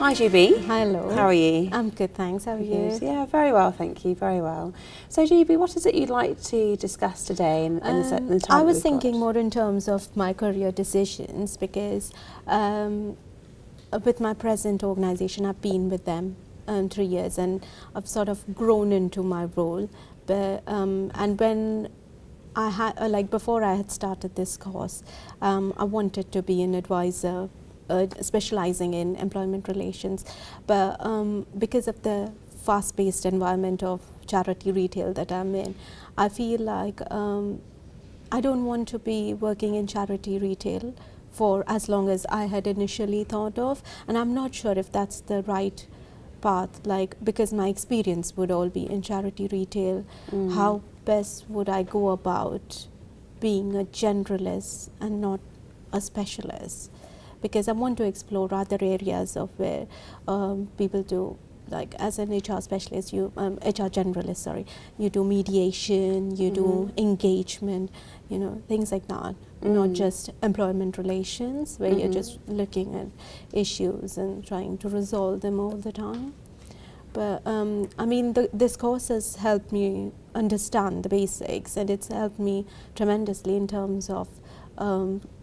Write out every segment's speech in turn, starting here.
Hi Juby. Hello. How are you? I'm good, thanks. How are you? Yeah, very well, thank you, very well. So Juby, what is it you'd like to discuss today in the time I that was we've thinking got? more in terms of my career decisions because with my present organisation, I've been with them 3 years and I've sort of grown into my role. But, and when I had, before I had started this course, I wanted to be an advisor specializing in employment relations, but because of the fast-paced environment of charity retail that I'm in, I feel like I don't want to be working in charity retail for as long as I had initially thought of, and I'm not sure if that's the right path, because my experience would all be in charity retail. How best would I go about being a generalist and not a specialist? Because I want to explore other areas of where people do, like as an HR specialist, HR generalist, sorry, you do mediation, you do engagement, things like that, not just employment relations where you're just looking at issues and trying to resolve them all the time. But I mean, this course has helped me understand the basics, and it's helped me tremendously in terms of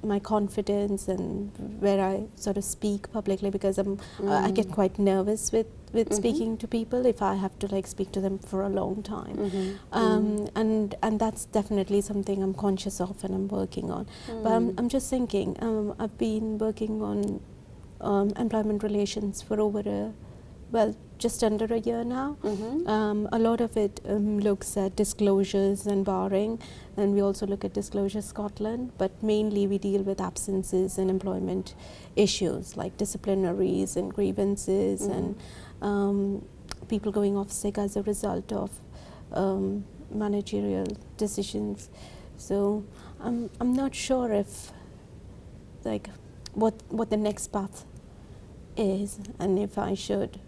my confidence and where I sort of speak publicly, because I get quite nervous with speaking to people if I have to speak to them for a long time. And that's definitely something I'm conscious of and I'm working on. But I'm just thinking, I've been working on employment relations for over just under a year now. A lot of it looks at disclosures and barring, and we also look at Disclosure Scotland, but mainly we deal with absences and employment issues like disciplinaries and grievances and people going off sick as a result of managerial decisions. So I'm not sure if what the next path is, and if I should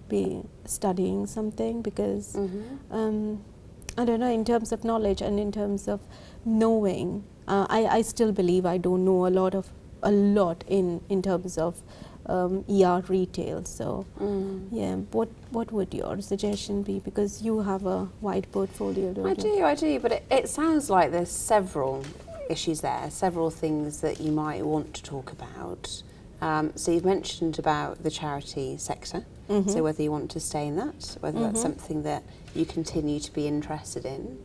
be studying something, because I don't know, in terms of knowledge and in terms of knowing, I still believe I don't know a lot in terms of ER retail. So yeah, what would your suggestion be, because you have a wide portfolio, don't you? I do, but it sounds like there's several issues there, several things that you might want to talk about. So you've mentioned about the charity sector, so whether you want to stay in that, whether that's something that you continue to be interested in.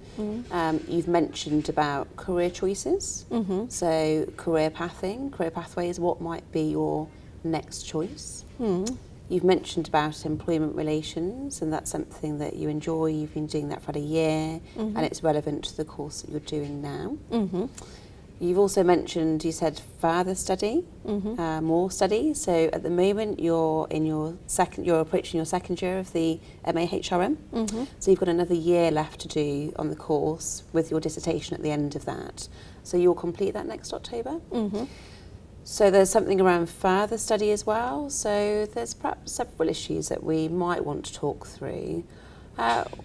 You've mentioned about career choices, so career pathways, what might be your next choice. You've mentioned about employment relations, and that's something that you enjoy. You've been doing that for a year, and it's relevant to the course that you're doing now. You've also mentioned, you said further study, more study. So at the moment you're approaching your second year of the MAHRM. So you've got another year left to do on the course with your dissertation at the end of that. So you'll complete that next October. So there's something around further study as well. So there's perhaps several issues that we might want to talk through.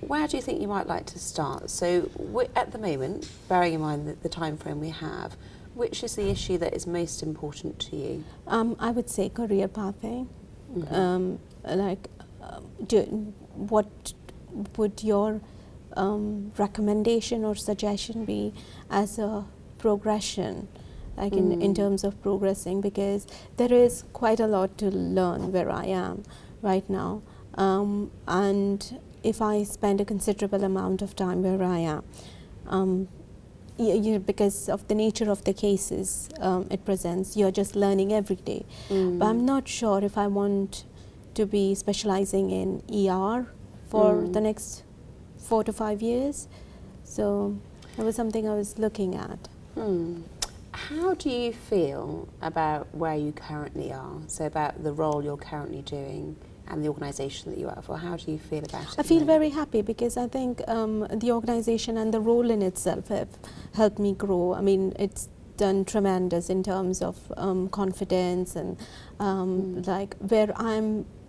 Where do you think you might like to start? So at the moment, bearing in mind the time frame we have, which is the issue that is most important to you? I would say career pathing. What would your recommendation or suggestion be as a progression, in terms of progressing? Because there is quite a lot to learn where I am right now, and if I spend a considerable amount of time where I am, because of the nature of the cases it presents, you're just learning every day. But I'm not sure if I want to be specializing in ER for the next 4 to 5 years. So that was something I was looking at. How do you feel about where you currently are? So about the role you're currently doing and the organisation that you are for. How do you feel about it? I feel very happy, because I think the organisation and the role in itself have helped me grow. I mean, it's done tremendous in terms of confidence and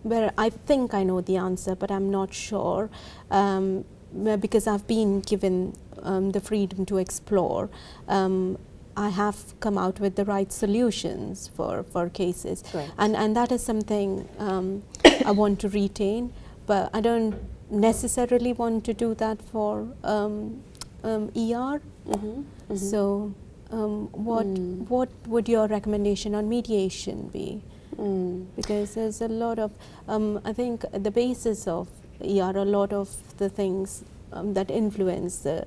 where I think I know the answer, but I'm not sure, because I've been given the freedom to explore. I have come out with the right solutions for cases. Great. And that is something I want to retain, but I don't necessarily want to do that for ER. So what would your recommendation on mediation be? Because there's a lot of, I think the basis of ER, a lot of the things that influence the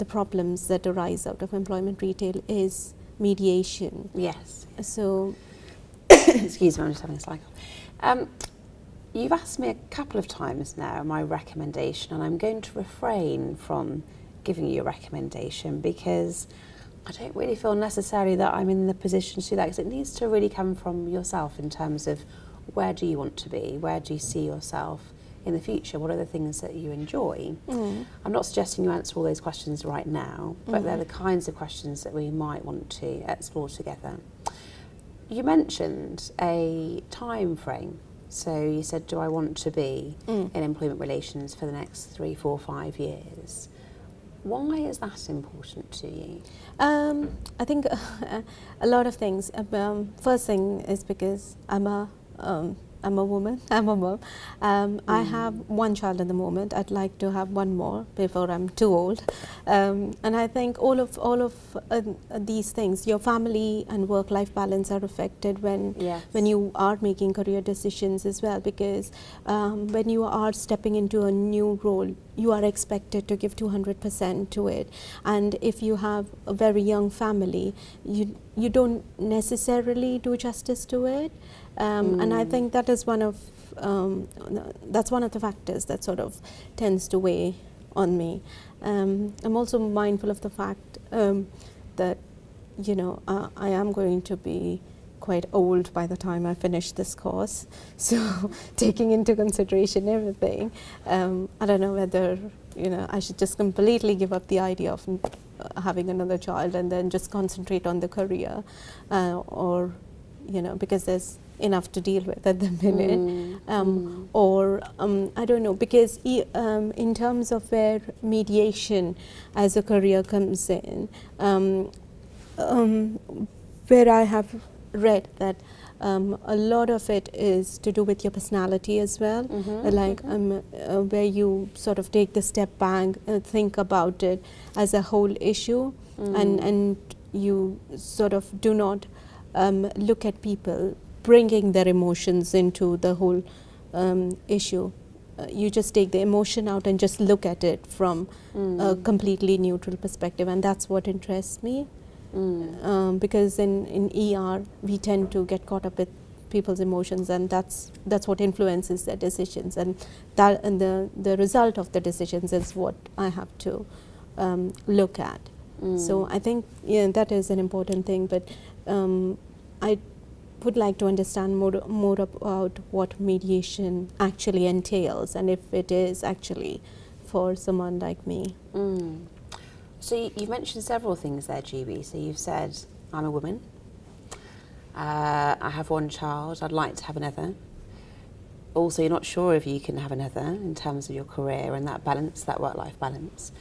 problems that arise out of employment retail is mediation. Yes. So, excuse me, I'm just having a slight cough. You've asked me a couple of times now my recommendation, and I'm going to refrain from giving you a recommendation because I don't really feel necessarily that I'm in the position to do that, because it needs to really come from yourself in terms of where do you want to be, where do you see yourself in the future, what are the things that you enjoy. I'm not suggesting you answer all those questions right now, but they're the kinds of questions that we might want to explore together. You mentioned a time frame. So you said, do I want to be in employment relations for the next 3, 4, 5 years? Why is that important to you? I think a lot of things. First thing is because I'm a woman, I'm a mom. I have one child at the moment. I'd like to have one more before I'm too old. And I think all of these things, your family and work-life balance are affected when you are making career decisions as well, because when you are stepping into a new role, you are expected to give 200% to it. And if you have a very young family, you don't necessarily do justice to it. And I think that is that's one of the factors that sort of tends to weigh on me. I'm also mindful of the fact that, you know, I am going to be quite old by the time I finish this course. So taking into consideration everything, I don't know whether, you know, I should just completely give up the idea of having another child and then just concentrate on the career, or, you know, because there's enough to deal with at the minute, or I don't know, because in terms of where mediation as a career comes in, where I have read that a lot of it is to do with your personality as well, where you sort of take the step back and think about it as a whole issue, and you sort of do not look at people bringing their emotions into the whole issue. You just take the emotion out and just look at it from a completely neutral perspective, and that's what interests me. Because in ER we tend to get caught up with people's emotions, and that's what influences their decisions, and the result of the decisions is what I have to look at. So I think that is an important thing, but I would like to understand more about what mediation actually entails, and if it is actually for someone like me. So you've mentioned several things there, Juby. So you've said, I'm a woman, I have one child, I'd like to have another. Also, you're not sure if you can have another in terms of your career and that balance, that work-life balance.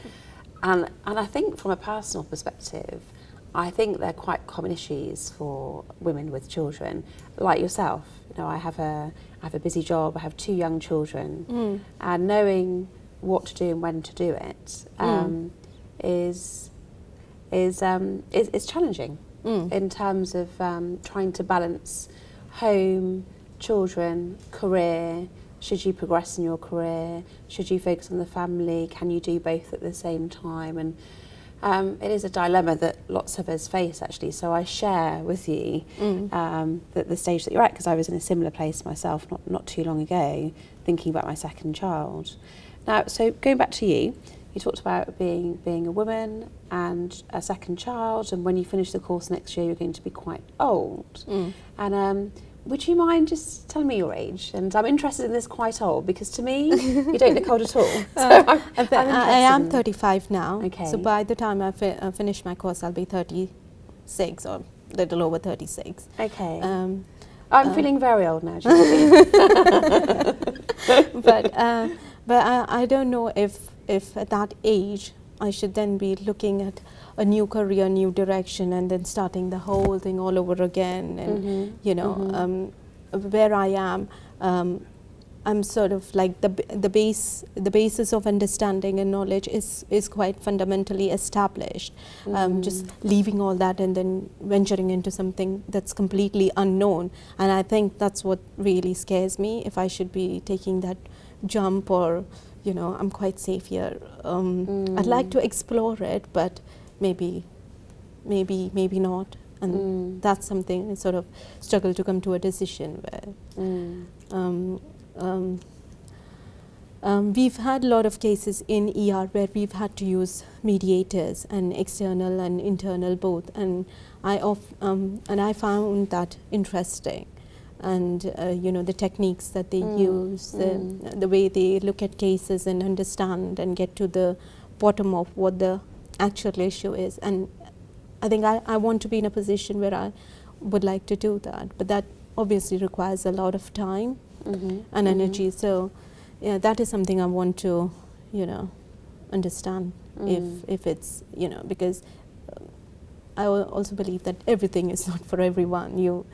And I think from a personal perspective, I think they're quite common issues for women with children, like yourself. You know, I have a busy job, I have 2 young children, and knowing what to do and when to do it is challenging in terms of trying to balance home, children, career. Should you progress in your career? Should you focus on the family? Can you do both at the same time? And it is a dilemma that lots of us face, actually. So I share with you the stage that you're at, because I was in a similar place myself not too long ago, thinking about my second child. Now, so going back to you, you talked about being a woman and a second child, and when you finish the course next year, you're going to be quite old. And would you mind just telling me your age? And I'm interested in this quite old, because to me, you don't look old at all. So I am 35 now. Okay. So by the time I finish my course, I'll be 36 or a little over 36. Okay. I'm feeling very old now, Juby. But I don't know if at that age I should then be looking at a new career, new direction, and then starting the whole thing all over again. And you know, where I am, I'm sort of like the basis of understanding and knowledge is quite fundamentally established. Just leaving all that and then venturing into something that's completely unknown, and I think that's what really scares me. If I should be taking that jump, or you know, I'm quite safe here. I'd like to explore it, but maybe not, and that's something I sort of struggle to come to a decision where. We've had a lot of cases in ER where we've had to use mediators, and external and internal both, and I found that interesting, and you know, the techniques that they use, the way they look at cases and understand and get to the bottom of what the actual issue is. And I think I want to be in a position where I would like to do that, but that obviously requires a lot of time and energy. So yeah, that is something I want to, you know, understand if it's, you know, because I also believe that everything is not for everyone. You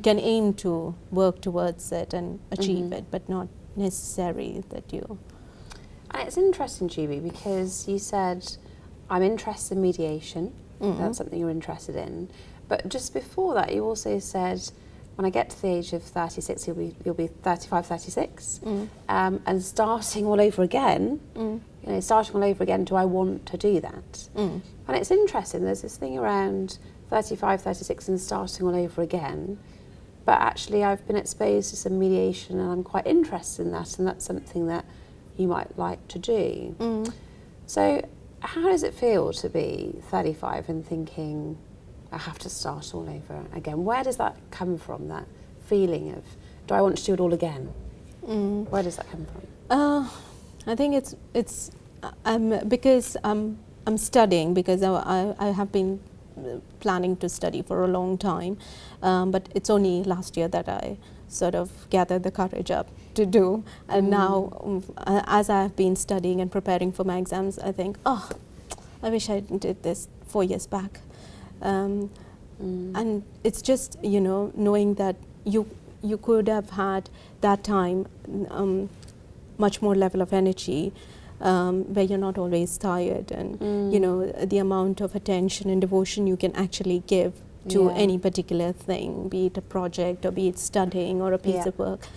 can aim to work towards it and achieve it, but not necessary that you. And it's interesting, Juby, because you said, I'm interested in mediation. That's something you're interested in. But just before that, you also said, when I get to the age of 36, you'll be 35, 36, and starting all over again. You know, starting all over again. Do I want to do that? And it's interesting. There's this thing around 35, 36, and starting all over again. But actually, I've been exposed to some mediation, and I'm quite interested in that, and that's something that you might like to do. So, how does it feel to be 35 and thinking, I have to start all over again? Where does that come from, that feeling of, do I want to do it all again? Where does that come from? I think it's because I'm studying, because I have been planning to study for a long time, but it's only last year that I sort of gathered the courage up to do, and now as I've been studying and preparing for my exams, I think, oh, I wish I did this 4 years back. And it's just, you know, knowing that you could have had that time much more level of energy, where you're not always tired, and you know, the amount of attention and devotion you can actually give to any particular thing, be it a project or be it studying or a piece of work.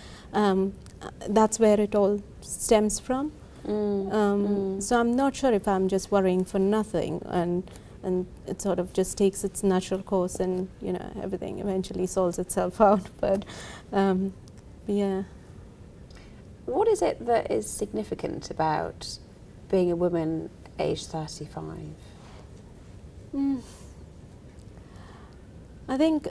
That's where it all stems from. So I'm not sure if I'm just worrying for nothing, and it sort of just takes its natural course, and you know, everything eventually solves itself out. But yeah. What is it that is significant about being a woman aged 35? I think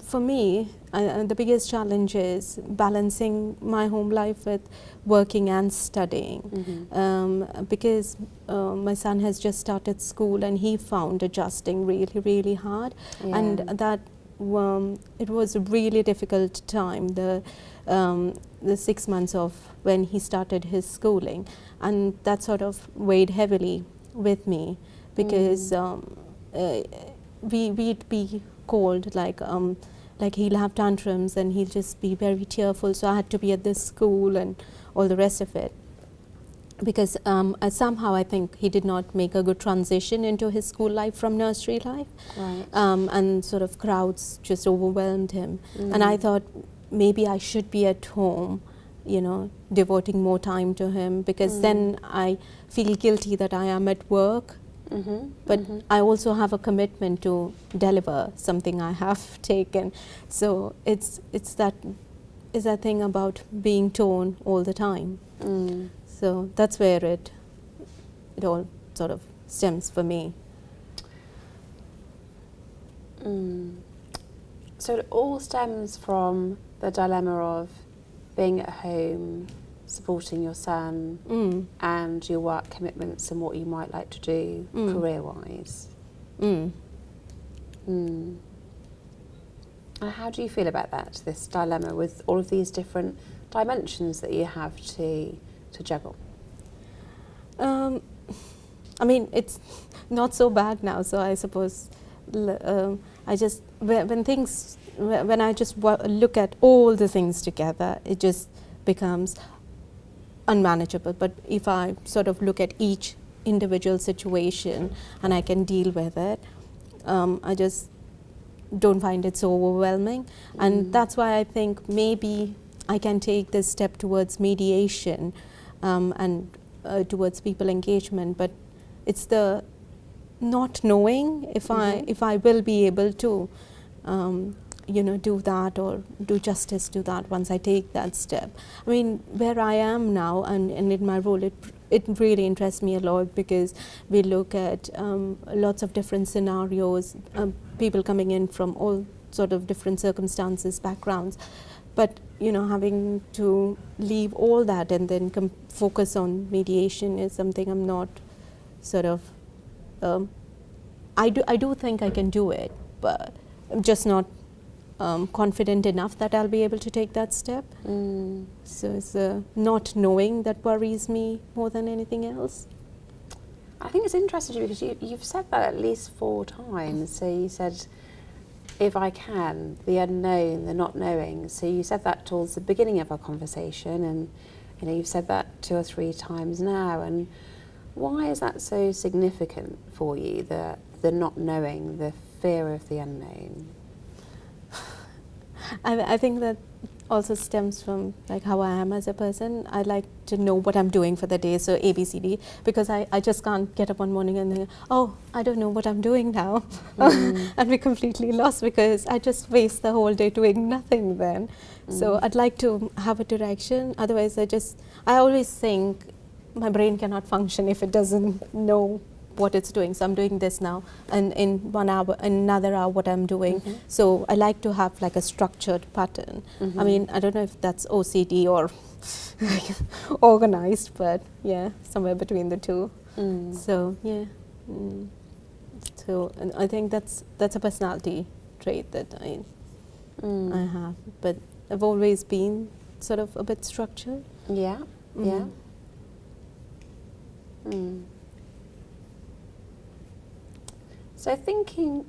for me, the biggest challenge is balancing my home life with working and studying, because my son has just started school, and he found adjusting really, really hard, and that it was a really difficult time, the 6 months of when he started his schooling, and that sort of weighed heavily with me, because we'd be called, like he'll have tantrums and he'll just be very tearful, so I had to be at this school and all the rest of it, because somehow I think he did not make a good transition into his school life from nursery life, and sort of crowds just overwhelmed him, and I thought maybe I should be at home, you know, devoting more time to him, because then I feel guilty that I am at work, but I also have a commitment to deliver something I have taken. So it's that thing about being torn all the time. So that's where it all sort of stems for me. So it all stems from the dilemma of being at home, supporting your son, and your work commitments and what you might like to do career-wise. And how do you feel about that, this dilemma with all of these different dimensions that you have to juggle? I mean, it's not so bad now. So I suppose I just when I just look at all the things together, it just becomes unmanageable. But if I sort of look at each individual situation and I can deal with it, I just don't find it so overwhelming. And that's why I think maybe I can take this step towards mediation and towards people engagement. But it's the not knowing if I will be able to do that or do justice to that once I take that step. I mean, where I am now and in my role, it really interests me a lot, because we look at lots of different scenarios, people coming in from all sort of different circumstances, backgrounds. But having to leave all that and then focus on mediation is something I'm not sort of. I do think I can do it, but I'm just not confident enough that I'll be able to take that step. So it's not knowing that worries me more than anything else. I think it's interesting because you've said that at least 4 times. So you said, if I can, the unknown, the not knowing. So you said that towards the beginning of our conversation, and you've said that 2 or 3 times now. And why is that so significant for you, the not knowing, the fear of the unknown? I think that also stems from like how I am as a person. I like to know what I'm doing for the day, so A, B, C, D, because I just can't get up one morning and think, oh, I don't know what I'm doing now, and be completely lost, because I just waste the whole day doing nothing then. So I'd like to have a direction. Otherwise, I always think my brain cannot function if it doesn't know what it's doing. So I'm doing this now, and in 1 hour, another hour, what I'm doing. So I like to have like a structured pattern. I mean, I don't know if that's OCD or like organized, but yeah, somewhere between the two. So yeah, so and I think that's a personality trait that I have. But I've always been sort of a bit structured. Yeah, yeah. So thinking,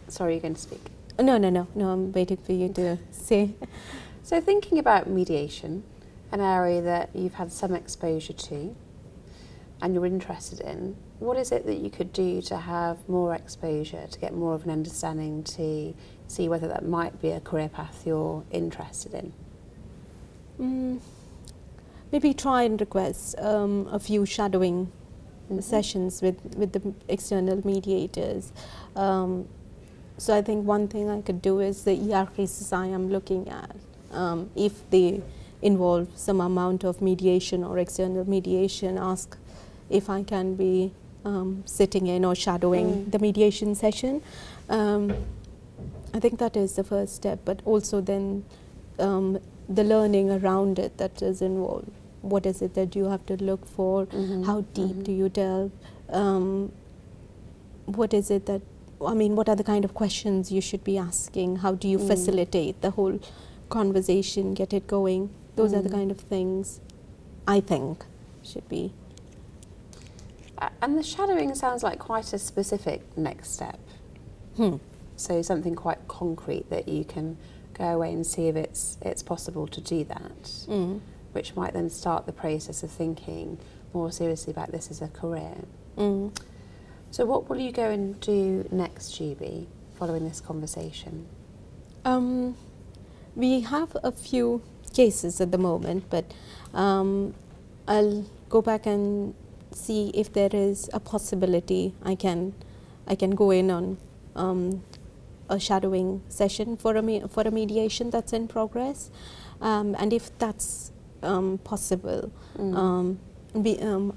sorry, you're going to speak. No, I'm waiting for you to say. So thinking about mediation, an area that you've had some exposure to and you're interested in, what is it that you could do to have more exposure, to get more of an understanding, to see whether that might be a career path you're interested in? Maybe try and request a few shadowing sessions with the external mediators. So I think one thing I could do is the ER cases I am looking at, if they involve some amount of mediation or external mediation, ask if I can be sitting in or shadowing the mediation session. I think that is the first step, but also then the learning around it that is involved. What is it that you have to look for? How deep do you delve? What is it that, what are the kind of questions you should be asking? How do you facilitate the whole conversation, get it going? Those are the kind of things I think should be. And the shadowing sounds like quite a specific next step. So something quite concrete that you can go away and see if it's possible to do that. Which might then start the process of thinking more seriously about this as a career. So what will you go and do next, Juby, following this conversation? We have a few cases at the moment, but I'll go back and see if there is a possibility I can go in on a shadowing session for a mediation that's in progress, and if that's possible,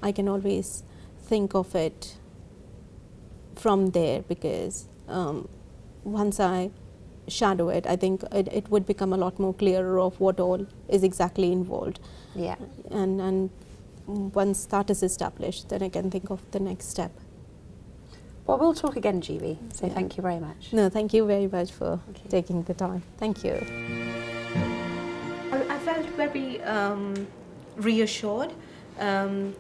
I can always think of it from there, because once I shadow it, I think it would become a lot more clearer of what all is exactly involved. Yeah. And once that is established, then I can think of the next step. Well, we'll talk again, Juby, so thank you very much. No, thank you very much for taking the time. Thank you. I felt very reassured, and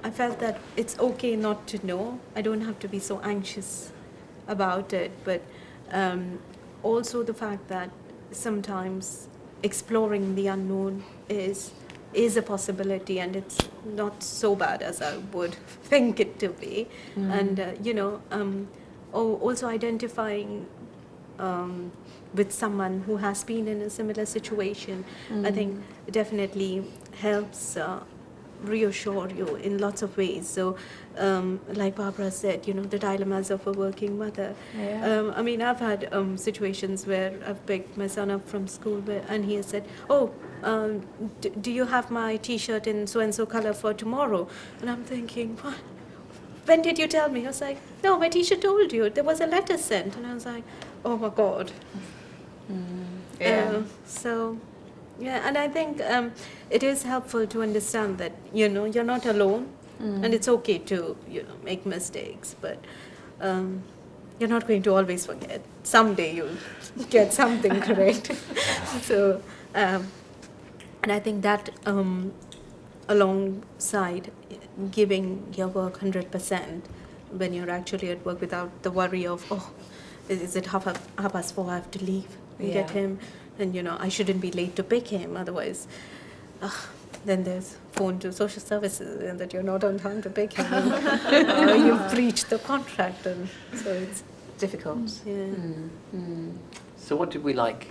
I felt that it's okay not to know. I don't have to be so anxious about it, but also the fact that sometimes exploring the unknown is a possibility, and it's not so bad as I would think it to be. And also identifying with someone who has been in a similar situation, I think definitely helps reassure you in lots of ways. So like Barbara said, the dilemmas of a working mother. I mean, I've had situations where I've picked my son up from school and he has said, oh, do you have my t-shirt in so-and-so color for tomorrow? And I'm thinking, what? When did you tell me? I was like, no, my teacher told you. There was a letter sent. And I was like, oh my God. And I think it is helpful to understand that, you're not alone, and it's okay to, make mistakes, but you're not going to always forget. Someday you'll get something correct. So, and I think that alongside giving your work 100% when you're actually at work without the worry of, oh, is it 4:30, I have to leave and get him, and I shouldn't be late to pick him, otherwise then there's phone to social services and that you're not on time to pick him, or you've breached the contract, and so it's difficult. So what did we like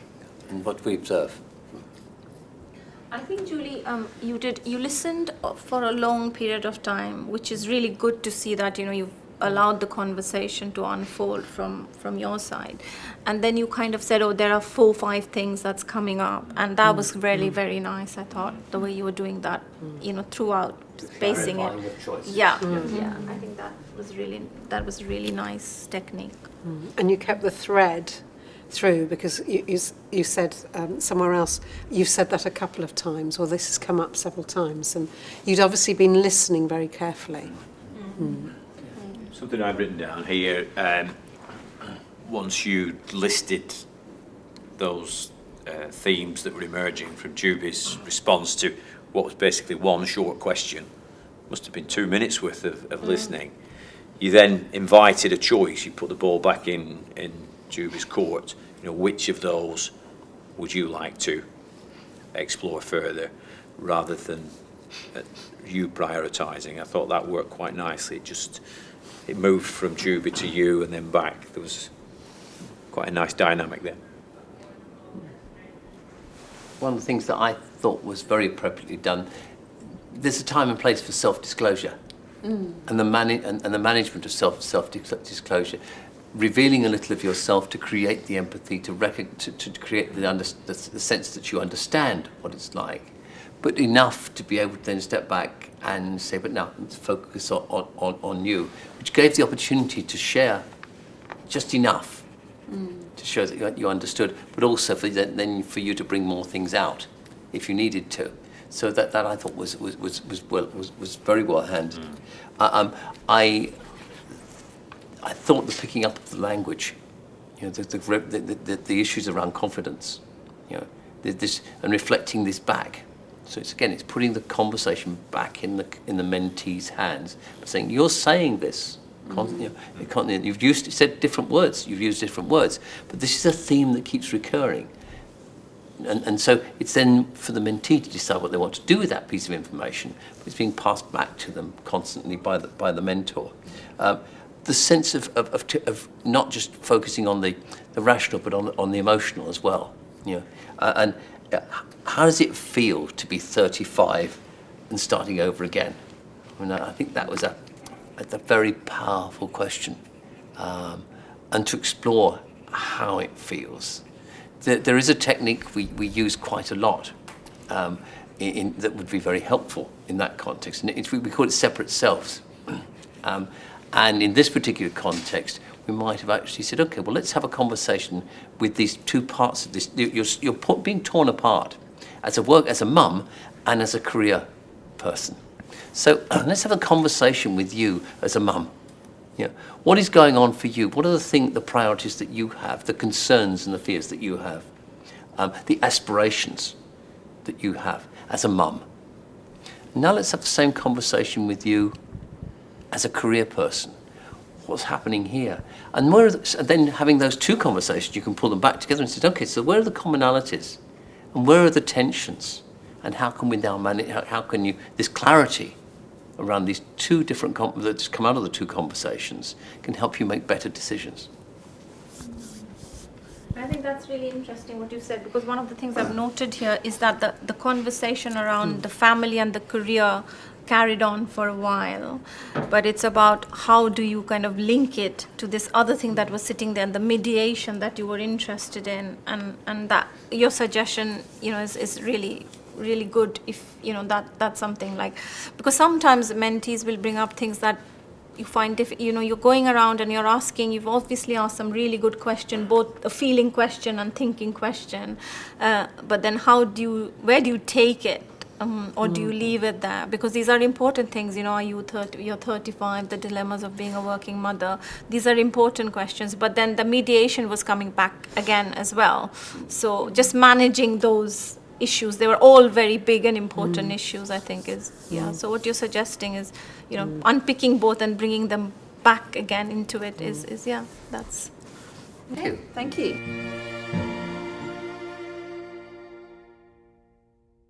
and what did we observe? I think, Julie, you listened for a long period of time, which is really good to see that, you've allowed the conversation to unfold from your side. And then you kind of said, oh, there are 4 or 5 things that's coming up. And that was really, very nice, I thought, the way you were doing that, throughout, spacing it. Yeah. I think that was really nice technique. And you kept the thread through, because you said somewhere else, you've said that a couple of times, or this has come up several times, and you'd obviously been listening very carefully. Something I've written down here, once you listed those themes that were emerging from Juby's response to what was basically one short question, must have been 2 minutes worth of listening, you then invited a choice. You put the ball back in Juby's court. Which of those would you like to explore further, rather than you prioritising? I thought that worked quite nicely. It moved from Juby to you and then back. There was quite a nice dynamic there. One of the things that I thought was very appropriately done, there's a time and place for self-disclosure, and the management of self-disclosure, revealing a little of yourself to create the empathy, to create the sense that you understand what it's like, but enough to be able to then step back and say, but now let's focus on you, which gave the opportunity to share just enough to show that you understood, but also for you to bring more things out if you needed to. So that I thought was very well handled. I thought the picking up of the language, the issues around confidence, this and reflecting this back. So it's putting the conversation back in the mentee's hands, saying you're saying this. You've said different words. You've used different words, but this is a theme that keeps recurring. And so it's then for the mentee to decide what they want to do with that piece of information, but it's being passed back to them constantly by the mentor. The sense of not just focusing on the rational, but on the emotional as well. And how does it feel to be 35 and starting over again? I think that was a very powerful question, and to explore how it feels. There is a technique we use quite a lot that would be very helpful in that context, and we call it separate selves. And in this particular context, we might have actually said, okay, well, let's have a conversation with these 2 parts of this. You're being torn apart as a mum and as a career person. So let's have a conversation with you as a mum. What is going on for you? What are the priorities that you have, the concerns and the fears that you have, the aspirations that you have as a mum? Now let's have the same conversation with you as a career person, what's happening here? And and then having those two conversations, you can pull them back together and say, okay, so where are the commonalities? And where are the tensions? And how can we now manage, how can you, this clarity around these two different, that come out of the two conversations can help you make better decisions. I think that's really interesting what you said, because one of the things I've noted here is that the conversation around the family and the career carried on for a while, but it's about how do you kind of link it to this other thing that was sitting there, and the mediation that you were interested in, and that your suggestion, is really good. If that's something like, because sometimes mentees will bring up things that you find if you're going around and you're asking, you've obviously asked some really good question, both a feeling question and thinking question, but then where do you take it? Or do you leave it there? Because these are important things, are you you're 35, the dilemmas of being a working mother. These are important questions, but then the mediation was coming back again as well. So just managing those issues, they were all very big and important issues, I think so what you're suggesting is, unpicking both and bringing them back again into it is that's... Thank you. Thank you.